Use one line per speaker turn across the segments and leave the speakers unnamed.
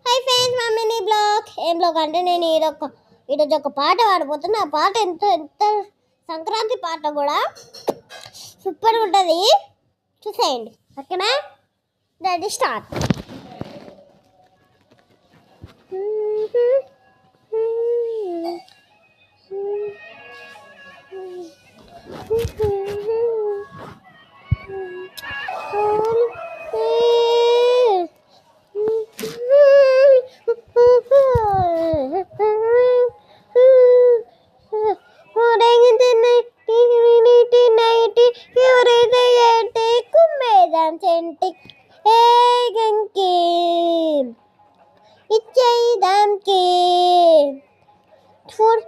Hi friends, మా mini blog. ఏం blog అంటే నేను ఈరోజు ఒక పాట పాడబోతున్నా. ఆ పాట ఎంత సంక్రాంతి పాట కూడా సూపర్ ఉంటుంది, చూసేయండి. ఓకేనా? Ready, start. ఇచ్చేదానికి ఫోర్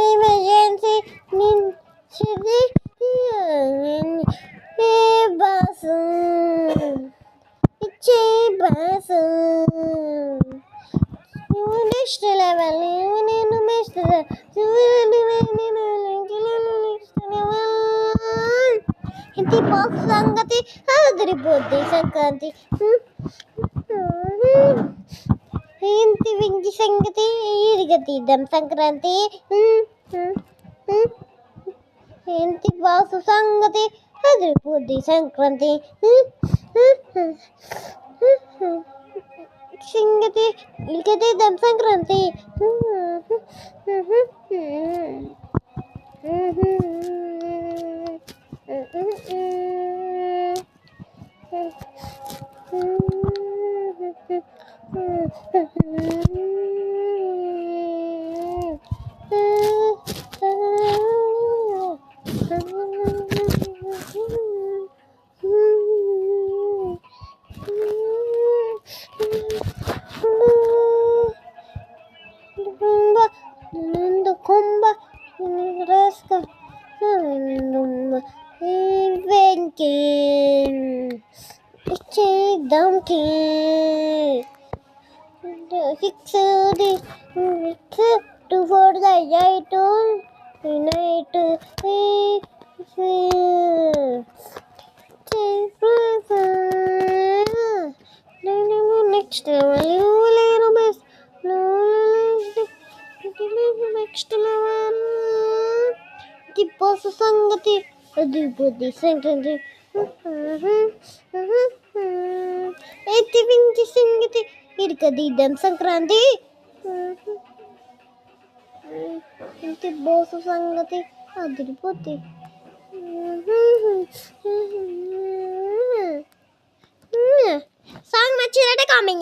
ఎమర్జెన్సీ నించిది ఏ బాసు ఇచ్చే బాసు నెక్స్ట్ లెవెల్ నేను నెక్స్ట్ ఇంటి బాక్స్ సంగతి అదిరిపోద్ది సంక్రాంతి. ఇంటి వెంకి సంగతి ఇరిగ తీద్దాం సంక్రాంతి. ఇంటి బాక్స్ సంగతి అదిరిపోద్ది సంక్రాంతి. సంగతి ఇరిగ తీద్దాం సంక్రాంతి. వెంకి ఇచ్చేద్దాంకి 6 2 4 8 night నెక్స్ట్ నెక్స్ట్ దిబ్బోసు సంగతి అదిరిపోద్ది సంక్రాంతి. అయితే వింటి సంగతి ఇరుక దిద్దాం సంక్రాంతి. ఇంటి బోసు సంగతి అదిరిపోద్ది. సాంగ్ నచ్చినట్టే కామెంట్